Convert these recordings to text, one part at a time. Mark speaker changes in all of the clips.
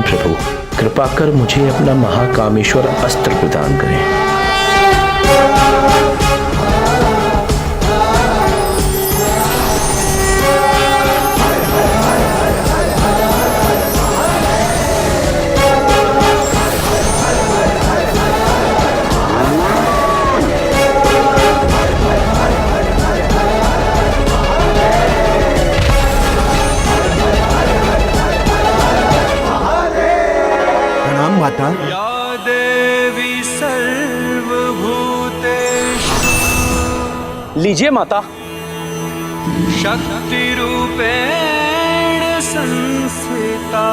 Speaker 1: प्रणाम प्रभु, कृपा कर मुझे अपना महाकामेश्वर अस्त्र प्रदान करें।
Speaker 2: माता,
Speaker 3: या देवी सर्वभूतेषु
Speaker 4: लीजिए माता।
Speaker 3: शक्ति रूपेण संस्थिता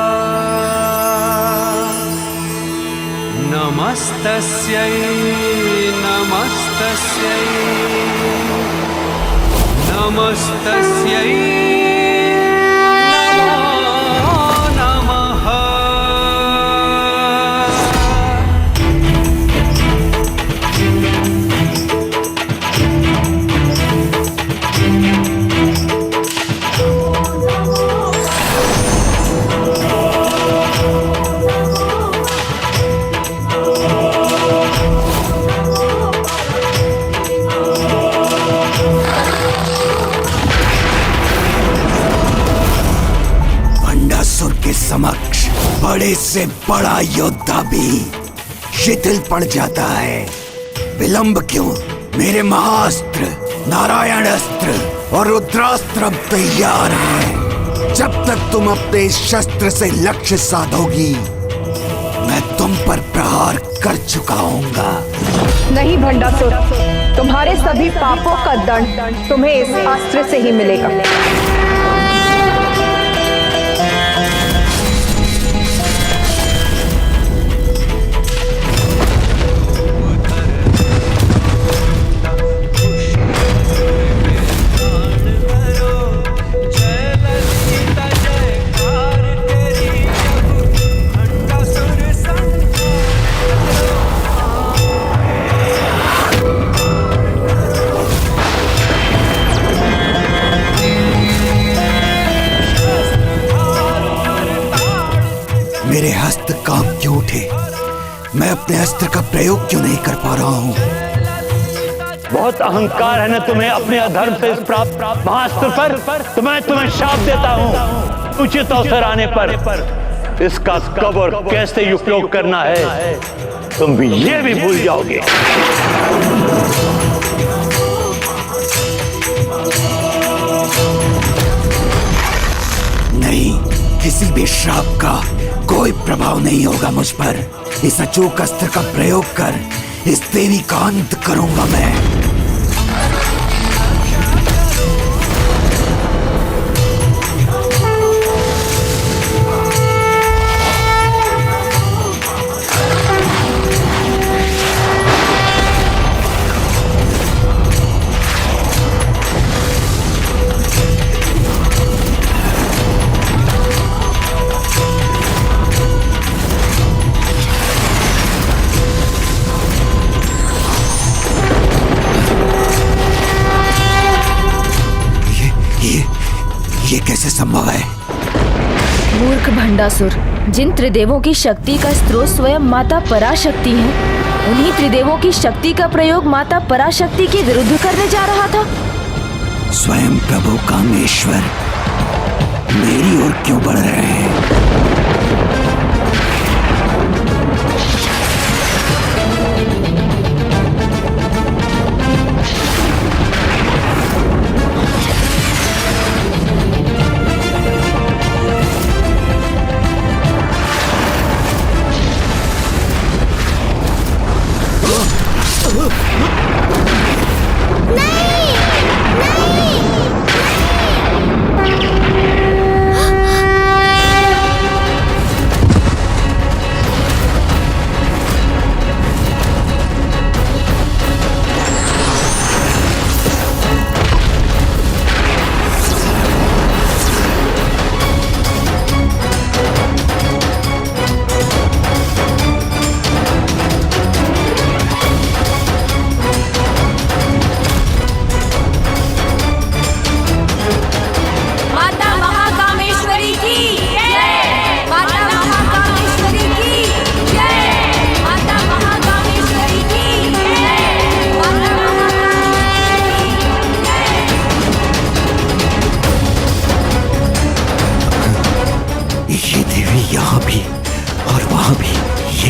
Speaker 3: नमस्तस्यै नमस्तस्यै नमस्तस्यै
Speaker 2: समक्ष बड़े से बड़ा योद्धा भी शिथिल पड़ जाता है। विलंब क्यों? मेरे महाअस्त्र नारायण अस्त्र और रुद्रास्त्र अब तैयार हैं। जब तक तुम अपने शस्त्र से लक्ष्य साधोगी, मैं तुम पर प्रहार कर चुका हूँगा।
Speaker 5: नहीं भंडासुर, तुम्हारे सभी पापों का दंड तुम्हें इस अस्त्र से ही मिलेगा।
Speaker 2: मेरे हस्त कांप क्यों उठे? मैं अपने अस्त्र का प्रयोग क्यों नहीं कर पा रहा हूँ?
Speaker 4: बहुत अहंकार है ना तुम्हें अपने अधर्म से इस प्राप्त महाअस्त्र पर। तुम्हें शाप देता हूँ, उचित अवसर आने पर इसका कब और कैसे उपयोग करना है तुम भी ये भी भूल जाओगे।
Speaker 2: नहीं, किसी भी श्राप का कोई प्रभाव नहीं होगा मुझ पर। इस अचूक अस्त्र का प्रयोग कर इस देवी का अंत करूंगा मैं। ये कैसे संभव है?
Speaker 6: मूर्ख भंडासुर, जिन त्रिदेवों की शक्ति का स्रोत स्वयं माता पराशक्ति है, उन्हीं त्रिदेवों की शक्ति का प्रयोग माता पराशक्ति के विरुद्ध करने जा रहा था।
Speaker 2: स्वयं प्रभु कामेश्वर मेरी ओर क्यों बढ़ रहे हैं?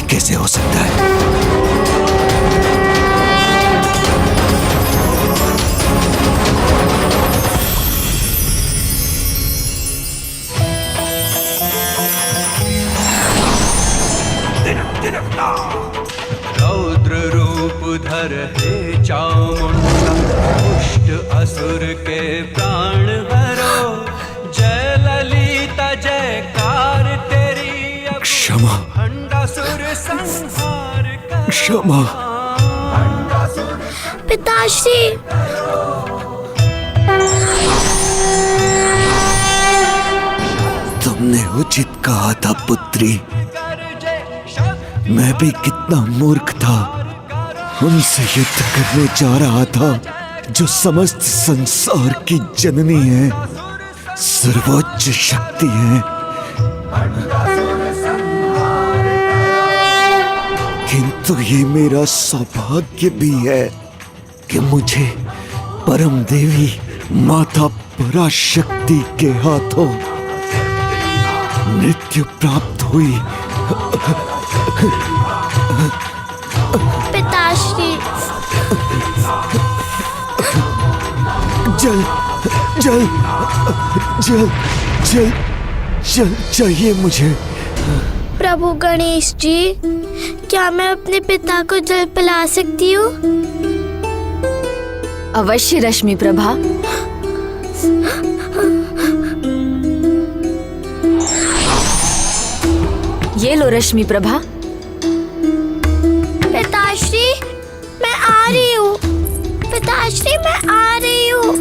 Speaker 2: कैसे हो सकता है?
Speaker 3: रौद्र रूप धर हे चामुंडा, दुष्ट असुर के प्राण हरो। जय ललिता जयकार तेरी, अब
Speaker 2: क्षमा,
Speaker 3: भंडासुर संहार करो।
Speaker 2: क्षमा।
Speaker 7: पिताश्री,
Speaker 2: तुमने उचित कहा था पुत्री।
Speaker 3: कर जय शक्ति
Speaker 2: मैं भी कितना मूर्ख था। उनसे युद्ध करने जा रहा था जो समस्त संसार की जननी है, सर्वोच्च शक्ति है। किंतु ये मेरा सौभाग्य भी है कि मुझे परम देवी माता पराशक्ति के हाथों मृत्यु प्राप्त हुई।
Speaker 7: पिताश्री,
Speaker 2: जल जल जल जल जल चाहिए मुझे।
Speaker 7: प्रभु गणेश जी, क्या मैं अपने पिता को जल पिला सकती हूँ?
Speaker 6: अवश्य रश्मि प्रभा। ये लो रश्मि प्रभा।
Speaker 7: पिताश्री, मैं आ रही हूँ। पिताश्री, मैं आ रही हूँ।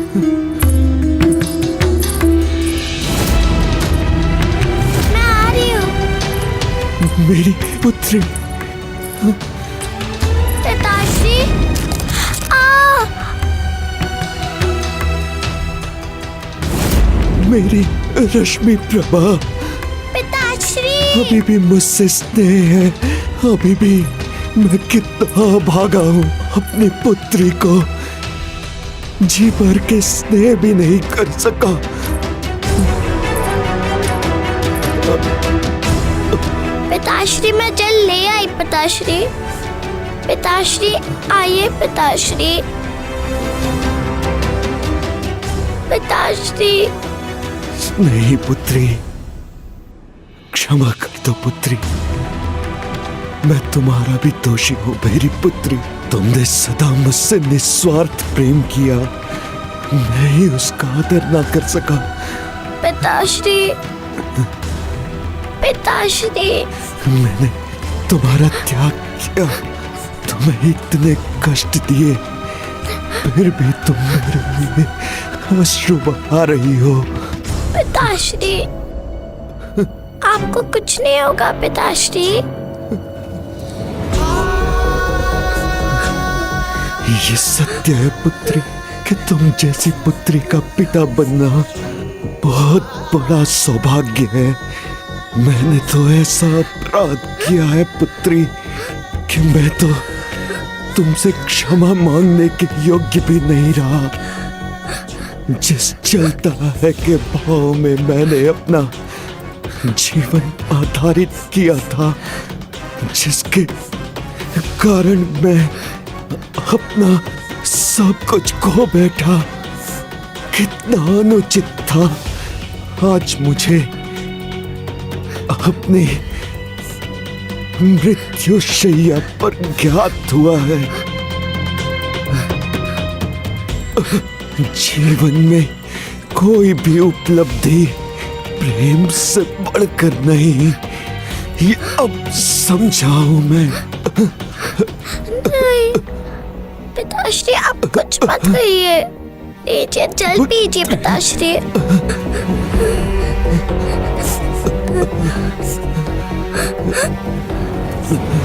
Speaker 7: मैं आ रही हूँ।
Speaker 2: मेरी पुत्री।
Speaker 7: पिताश्री,
Speaker 2: मेरी रश्मि प्रभा।
Speaker 7: पिताश्री,
Speaker 2: अभी भी मुझसे स्नेह है। अभी भी मैं कितना भागा हूँ अपनी पुत्री को जी भर के स्नेह भी नहीं कर सका।
Speaker 7: पिताश्री, मैं जल ले आई। पिताश्री, पिताश्री आइए। पिताश्री, पिताश्री।
Speaker 2: नहीं पुत्री, क्षमा कर दो पुत्री। मैं तुम्हारा भी दोषी हूँ मेरी पुत्री। तुमने सदा मुझसे निस्वार्थ प्रेम किया, मैं ही उसका आदर ना कर सका।
Speaker 7: पिताश्री, पिताश्री।
Speaker 2: मैंने तुम्हारा त्याग किया, तुम्हें इतने कष्ट दिए, फिर भी तुम मेरे लिए अश्रु बहा रही हो।
Speaker 7: पिताश्री, आपको कुछ नहीं होगा। पिताश्री,
Speaker 2: ये सत्य है पुत्री कि तुम जैसी पुत्री का पिता बनना बहुत बड़ा सौभाग्य है। मैंने तो ऐसा अपराध किया है पुत्री कि मैं तो तुमसे क्षमा मांगने के योग्य भी नहीं रहा। जिस जलता है के भाव में मैंने अपना जीवन आधारित किया था, जिसके कारण मैं अपना सब कुछ खो बैठा, कितना अनुचित था। आज मुझे अपनी मृत्यु शैया पर ज्ञात हुआ है। जीवन में कोई भी उपलब्धि प्रेम से बढ़कर नहीं, ये अब समझा हूं मैं।
Speaker 7: नहीं पिताश्री, आप कुछ मत कहिए। लीजिए, जल पीजिए पिताश्री।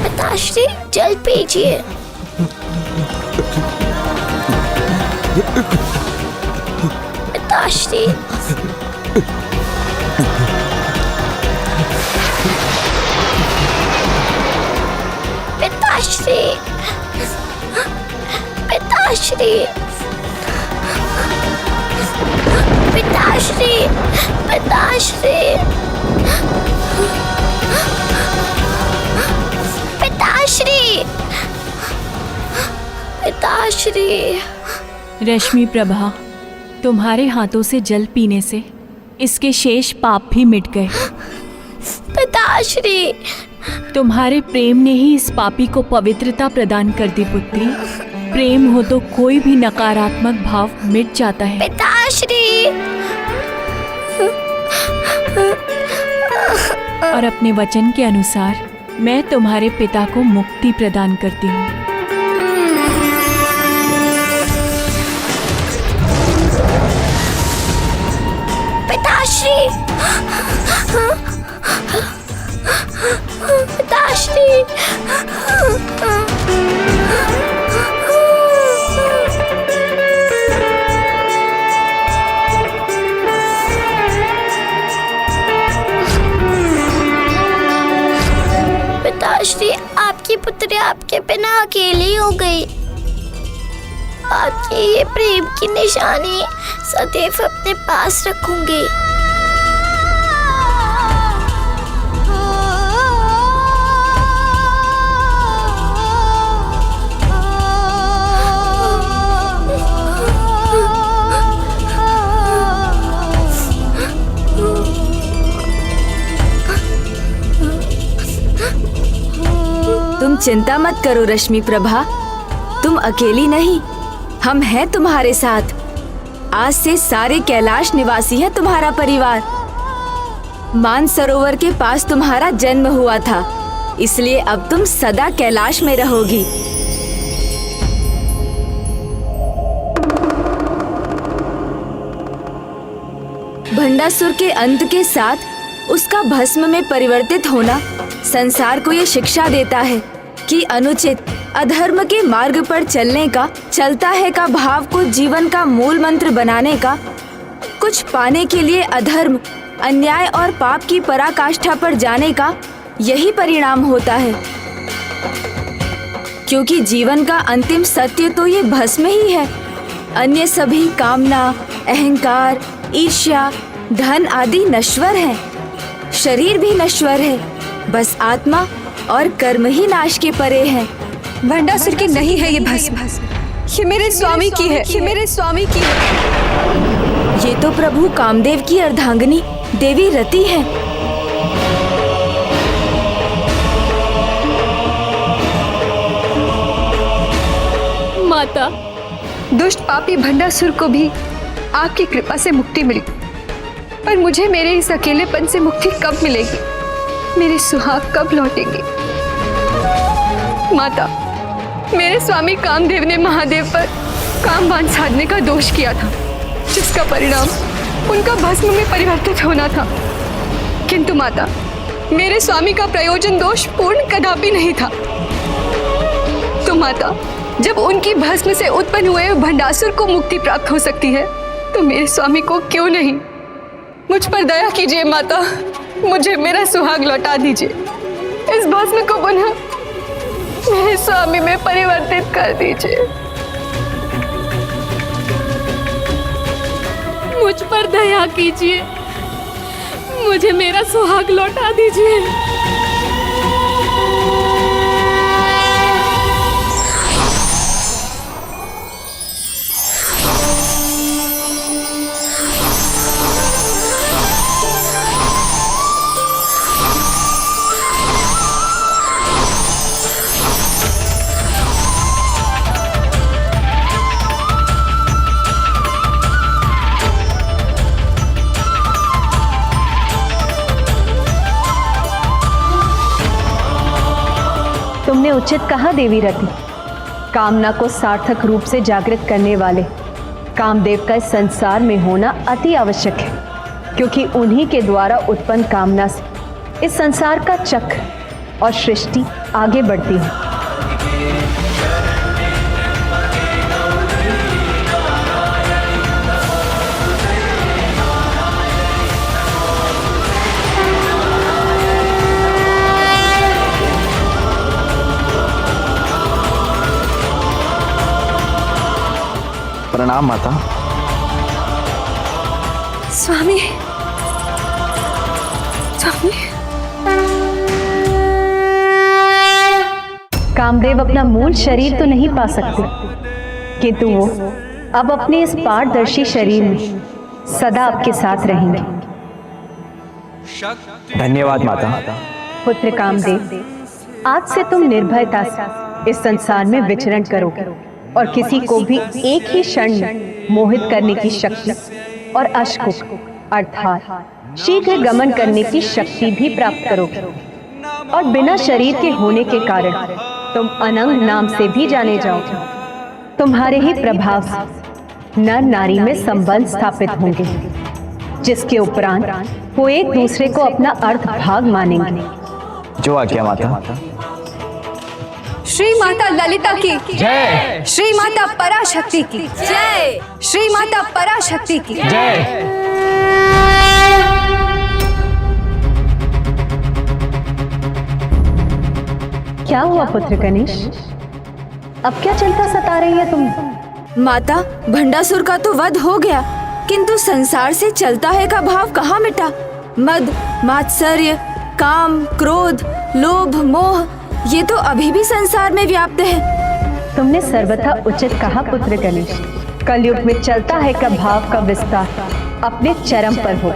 Speaker 7: पिताश्री, जल पीजिए। पिताश्री, पिताश्री, पिताश्री, पिताश्री, पिताश्री, पिताश्री।
Speaker 8: रश्मि प्रभा, तुम्हारे हाथों से जल पीने से इसके शेष पाप भी मिट गए।
Speaker 7: पिताश्री,
Speaker 8: तुम्हारे प्रेम ने ही इस पापी को पवित्रता प्रदान कर दी पुत्री। प्रेम हो तो कोई भी नकारात्मक भाव मिट जाता है।
Speaker 7: पिताश्री।
Speaker 8: और अपने वचन के अनुसार मैं तुम्हारे पिता को मुक्ति प्रदान करती हूँ।
Speaker 7: पिताश्री। पिताश्री। पिताश्री, आपकी पुत्री आपके बिना अकेली हो गई। आपकी ये प्रेम की निशानी सदैव अपने पास रखूंगी।
Speaker 6: तुम चिंता मत करो रश्मि प्रभा, तुम अकेली नहीं, हम हैं तुम्हारे साथ। आज से सारे कैलाश निवासी हैं तुम्हारा परिवार। मानसरोवर के पास तुम्हारा जन्म हुआ था, इसलिए अब तुम सदा कैलाश में रहोगी। भंडासुर के अंत के साथ उसका भस्म में परिवर्तित होना संसार को ये शिक्षा देता है कि अनुचित अधर्म के मार्ग पर चलने का, चलता है का भाव को जीवन का मूल मंत्र बनाने का, कुछ पाने के लिए अधर्म, अन्याय और पाप की पराकाष्ठा पर जाने का यही परिणाम होता है। क्योंकि जीवन का अंतिम सत्य तो ये भस्म ही है। अन्य सभी कामना, अहंकार, ईर्ष्या, धन आदि नश्वर है, शरीर भी नश्वर है, बस आत्मा और कर्म ही नाश के परे है।
Speaker 5: भंडासुर की नहीं है ये भस्म, ये मेरे स्वामी की है, ये मेरे स्वामी की है।
Speaker 6: ये तो प्रभु कामदेव की अर्धांगिनी देवी रति है।
Speaker 8: माता,
Speaker 5: दुष्ट पापी भंडासुर को भी आपकी कृपा से मुक्ति मिली, पर मुझे मेरे इस अकेलेपन से मुक्ति कब मिलेगी? मेरे सुहाग कब लौटेंगे? माता, मेरे स्वामी कामदेव ने महादेव पर कामवान साधने का दोष किया था, जिसका परिणाम उनका भस्म में परिवर्तित होना था। किंतु माता, मेरे स्वामी का प्रयोजन दोष पूर्ण कदापि नहीं था। तो माता, जब उनकी भस्म से उत्पन्न हुए भंडासुर को मुक्ति प्राप्त हो सकती है, तो मेरे स्वामी को क्यों नहीं? मुझ पर दया कीजिए माता, मुझे मेरा सुहाग लौटा दीजिए। इस भस्म को पुनः मेरे स्वामी में परिवर्तित कर दीजिए।
Speaker 8: मुझ पर दया कीजिए, मुझे मेरा सुहाग लौटा दीजिए।
Speaker 5: तुमने उचित कहा देवी रति। कामना को सार्थक रूप से जागृत करने वाले कामदेव का इस संसार में होना अति आवश्यक है, क्योंकि उन्हीं के द्वारा उत्पन्न कामना से इस संसार का चक्र और सृष्टि आगे बढ़ती है।
Speaker 1: प्रणाम माता।
Speaker 5: स्वामी, स्वामी। कामदेव
Speaker 9: कामदेव अपना मूल शरीर तो नहीं पा सकते, किंतु वो अब अपने इस पारदर्शी शरीर में सदा आपके साथ रहेंगे।
Speaker 10: धन्यवाद माता।
Speaker 9: पुत्र कामदेव, आज से तुम निर्भयता से इस संसार में विचरण करोगे और किसी को भी एक ही क्षण में मोहित करने की शक्ति और अश्कुक अर्थात शीघ्र गमन करने की शक्ति भी प्राप्त करोगे। और बिना शरीर के होने के कारण तुम अनंग नाम से भी जाने जाओगे। तुम्हारे ही प्रभाव से नर नारी में संबंध स्थापित होंगे, जिसके उपरांत वो एक दूसरे को अपना अर्थ भाग मानेंगे।
Speaker 10: जो आज्ञा माता।
Speaker 5: श्री माता ललिता की
Speaker 10: जय।
Speaker 5: श्री माता पराशक्ति की जय। श्री माता पराशक्ति की
Speaker 10: जय।
Speaker 9: क्या हुआ पुत्र गणेश, अब क्या चिंता सता रही है तुम्हें?
Speaker 6: माता, भंडासुर का तो वध हो गया, किंतु संसार से चलता है का भाव कहाँ मिटा? मद, मात्सर्य, काम, क्रोध, लोभ, मोह, ये तो अभी भी संसार में व्याप्त है।
Speaker 9: तुमने सर्वथा उचित कहा पुत्र गणेश। कलयुग में चलता है का भाव का विस्तार अपने चरम पर हो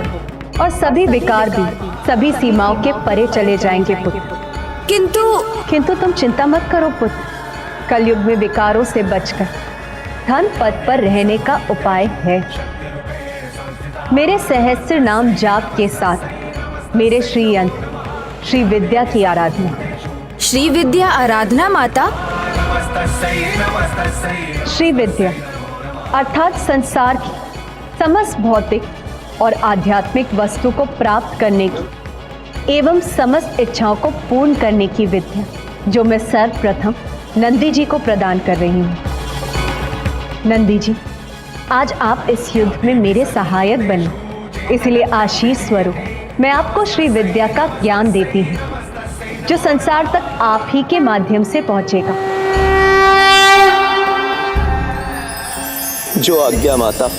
Speaker 9: और सभी विकार भी सभी सीमाओं के परे चले जाएंगे पुत्र।
Speaker 6: किंतु
Speaker 9: तुम चिंता मत करो पुत्र, कलयुग में विकारों से बचकर धन पद पर रहने का उपाय है। मेरे सहस्त्र नाम जाप के साथ मेरे श्री यंत्र श्री विद्या की आराधना।
Speaker 6: श्री विद्या आराधना माता?
Speaker 9: श्री विद्या अर्थात संसार की समस्त भौतिक और आध्यात्मिक वस्तु को प्राप्त करने की एवं समस्त इच्छाओं को पूर्ण करने की विद्या, जो मैं सर्वप्रथम नंदी जी को प्रदान कर रही हूँ। नंदी जी, आज आप इस युद्ध में मेरे सहायक बने, इसलिए आशीष स्वरूप मैं आपको श्री विद्या का ज्ञान देती हूँ, जो संसार तक आप ही के माध्यम से पहुंचेगा।
Speaker 1: जो आज्ञा माता।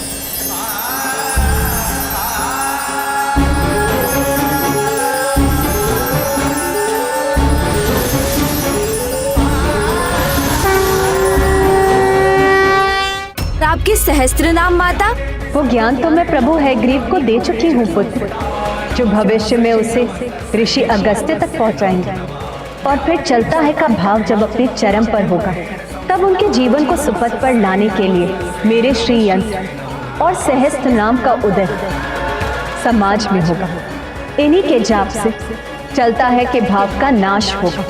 Speaker 6: आपके सहस्त्र नाम माता?
Speaker 9: वो ज्ञान तो मैं प्रभु हैग्रीव को दे चुकी हूँ पुत्र, जो भविष्य में उसे ऋषि अगस्त्य तक पहुँचाएंगे। और फिर चलता है का भाव जब अपने चरम पर होगा, तब उनके जीवन को सुपथ पर लाने के लिए मेरे श्री यंत्र और सहस्त्र नाम का उदय समाज में होगा। इन्हीं के जाप से चलता है कि भाव का नाश होगा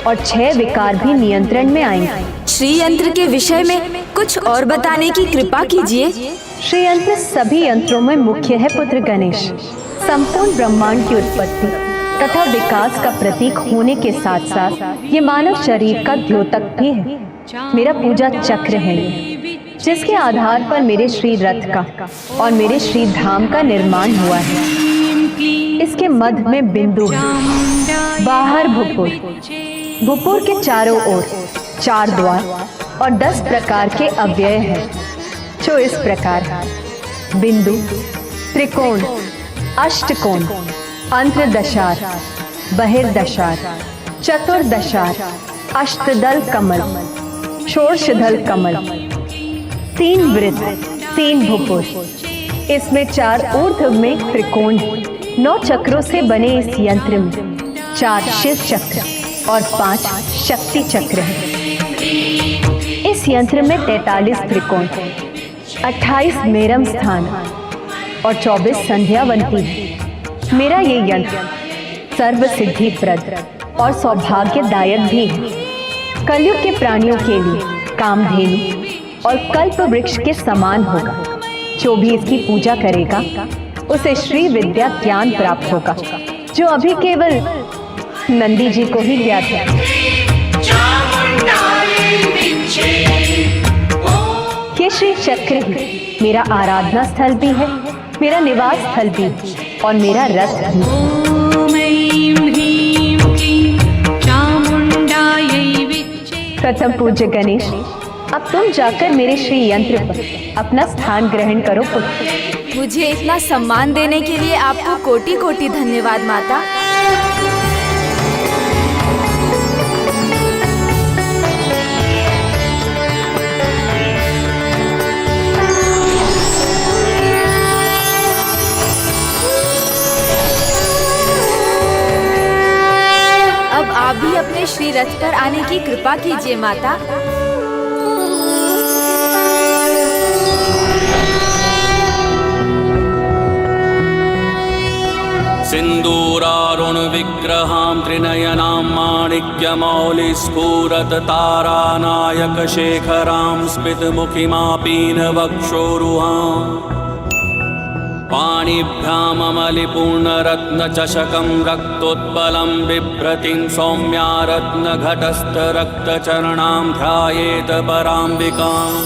Speaker 9: और 6 विकार भी नियंत्रण में आएंगे।
Speaker 6: श्री यंत्र के विषय में कुछ और बताने की कृपा कीजिए।
Speaker 9: श्री यंत्र सभी यंत्रों में मुख्य है पुत्र गणेश। संपूर्ण ब्रह्मांड की उत्पत्ति तथा विकास का प्रतीक होने के साथ साथ ये मानव शरीर का द्योतक भी है। मेरा पूजा चक्र है ये, जिसके आधार पर मेरे श्री रथ का और मेरे श्री धाम का निर्माण हुआ है। इसके मध्य में बिंदु है, बाहर भूपुर, भूपुर के चारों ओर 4 द्वार और 10 प्रकार के अव्यय हैं, जो इस प्रकार है: बिंदु, त्रिकोण, अष्टकोण, अंतर्दशार, बहिर्दशार, चतुर्दशार, अष्टदल कमल, षोडशदल कमल, 3 वृत्त, 3 भूपुर। इसमें 4 ऊर्ध्व में त्रिकोण, 9 चक्रों से बने इस यंत्र में 4 शिव चक्र और 5 शक्ति चक्र हैं। इस यंत्र में 43 त्रिकोण, 28 मेरम स्थान और 24 संध्यावंती है। मेरा ये यंत्र सर्व सिद्धिप्रद और सौभाग्यदायक भी है। कलयुग के प्राणियों के लिए कामधेनु और कल्प वृक्ष के समान होगा। जो भी इसकी पूजा करेगा उसे श्री विद्या ज्ञान प्राप्त होगा, जो अभी केवल नंदी जी को ही ज्ञात है। ये श्री चक्र ही मेरा आराधना स्थल भी है, मेरा निवास स्थल भी और मेरा रथ भी। प्रथम पूज्य गणेश, अब तुम जाकर मेरे श्री यंत्र पर अपना स्थान ग्रहण करो पुत्र।
Speaker 6: मुझे इतना सम्मान देने के लिए आपको कोटि कोटि धन्यवाद माता। अपने श्री रथ पर आने की कृपा कीजिए माता।
Speaker 3: सिन्दूरारुण विग्रहां त्रिनयनां माणिक्यमौलिस्फुरत तारानायक शेखरां स्मितमुखिमापीनवक्षोरुहां पाणिभ्याममलिपूर्णरत्नचषकं रक्तोत्पलं बिभ्रतिं सौम्या रत्नघटस्थरक्तचरणां ध्यायेत पराम्बिकाम्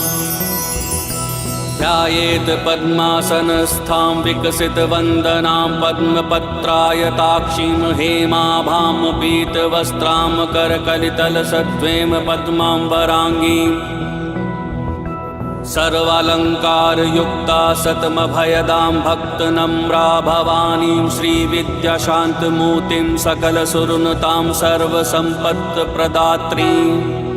Speaker 3: ध्यायेत पद्मासनस्थां विकसितवन्दनां पद्मपत्रायताक्षीं हेमाभां पीतवस्त्रां करकलितलसद्वेम पद्माम्बराङ्गीं सर्वालङ्कारयुक्ता सतमभयदां भक्तनम्रा भवानीं श्रीविद्याशान्तमूर्तिं सकलसुरनुतां सर्वसम्पत्प्रदात्रीम्